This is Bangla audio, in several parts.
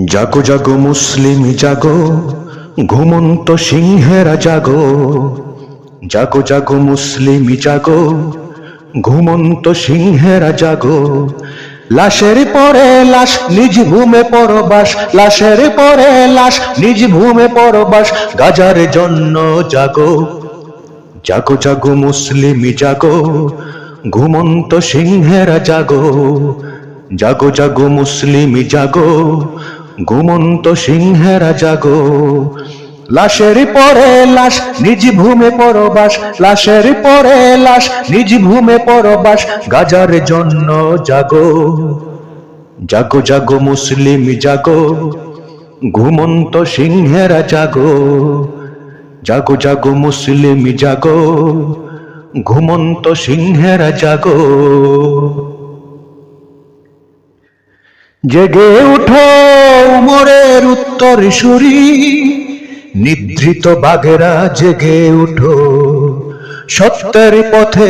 জাগো জাগো মুসলিম জাগো, ঘুমন্ত সিংহেরা জাগো। জাগো জাগো মুসলিম জাগো, ঘুমন্ত সিংহেরা জাগো। লাশের পরে লাশ নিজ ভূমে পরবাস, লাশের পরে লাশ নিজ ভূমে পরবাস। গাজার জন্য জাগো। জাগো জাগো মুসলিম জাগো, ঘুমন্ত সিংহেরা জাগো। জাগো জাগো মুসলিম জাগো, ঘুমন্ত সিংহেরা জাগো। লাশের পরে লাশ নিজ ভূমে পরবাস, লাশের পরে লাশ নিজ ভূমে পরবাস। গাজার জন্য জাগো। জাগো জাগো মুসলিম জাগো, ঘুমন্ত সিংহেরা জাগো। জাগো জাগো মুসলিম জাগো, ঘুমন্ত সিংহেরা জাগো। জেগে উঠো উমরের উত্তরসূরি, নিদ্রিত বাঘেরা জেগে উঠো। সত্যের পথে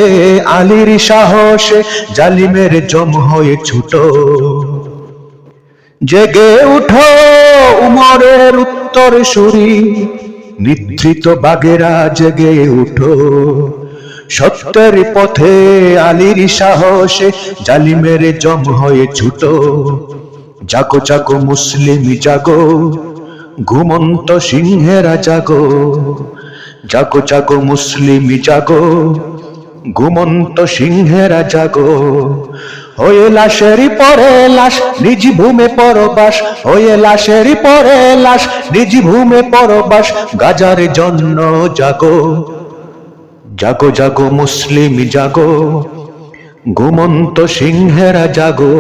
আলীর সাহসে জালিমের জম হয়ে ছুটো। জেগে উঠো উমরের উত্তরসূরি, নিদ্রিত বাঘেরা জেগে উঠো। সত্যের পথে আলীর সাহসে জালিমের জম হয়ে ছুটো। জাগো জাগো মুসলিম জাগো, ঘুমন্ত সিংহেরা জাগো। জাগো জাগো মুসলিম জাগো, ঘুমন্ত সিংহেরা জাগো। হয়ে লাশের পরে লাশ নিজ ভূমে পরবাস, হয়ে লাশের পরে লাশ নিজ ভূমে পরবাস। গাজার জন্য জাগো। জাগো জাগো মুসলিম জাগো, ঘুমন্ত সিংহেরা জাগো।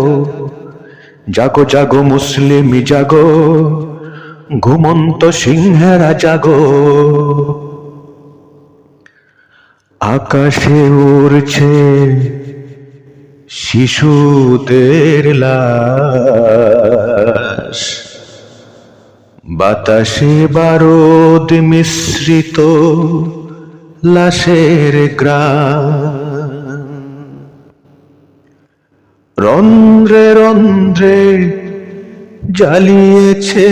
জাগো জাগো মুসলিম জাগো, ঘুমন্ত সিংহেরা জাগো। আকাশে উড়ছে শিশুদের লাশ, বাতাসে বারুদ মিশ্রিত লাশের গ্রাম। রন্ধ্রে রন্ধ্রে জ্বালিয়েছে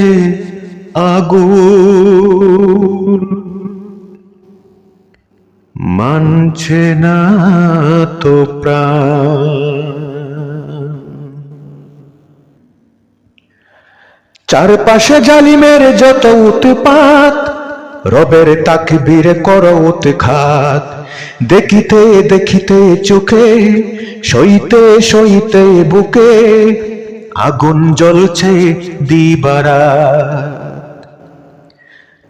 আগুন, মানছে না তো প্রাণ। চারপাশে জালিমের যত উৎপাত, রবের তাকবীরে করো উৎখাত। দেখিতে দেখিতে চোখে, সইতে সইতে বুকে, আগুন জ্বলছে দিবারাত।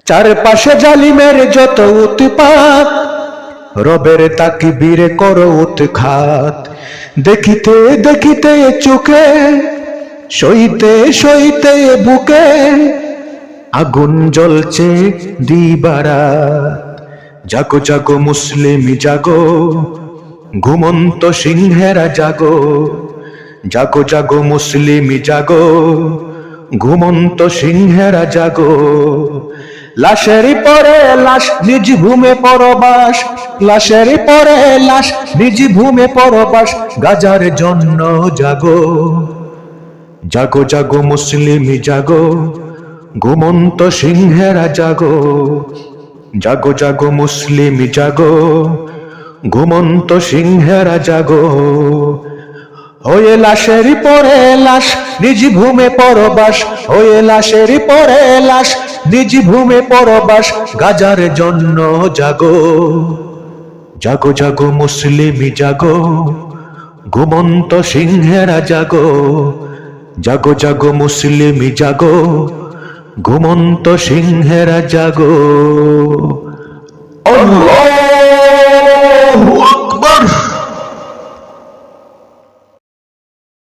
চারপাশে জালিমের যত উৎপাত, রবের তাকবীরে করো উৎখাত। দেখিতে দেখিতে চোখে, সইতে সইতে বুকে, আগুন জ্বলছে দিবারাত। জাগো জাগো মুসলিম জাগো, ঘুমন্ত সিংহেরা জাগো। জাগো জাগো মুসলিম জাগো, ঘুমন্ত সিংহেরা জাগো। লাশের পরে লাশ নিজ ভূমে পরবাস, লাশের পরে লাশ নিজ ভূমে পরবাস। গাজার জন্য জাগো। জাগো জাগো মুসলিম জাগো, ঘুমন্ত সিংহেরা জাগো। জাগো জাগো মুসলিম জাগো, ঘুমন্ত সিংহেরা জাগো। হয়ে লাশের পরে লাশ নিজ ভূমে পরবাস, হয়ে লাশের পরে লাশ নিজ ভূমে পরবাস। গাজার জন্য জাগো। জাগো জাগো মুসলিম জাগো, ঘুমন্ত সিংহেরা জাগো। জাগো জাগো মুসলিম জাগো, ঘুমন্ত সিংহেরা জাগো।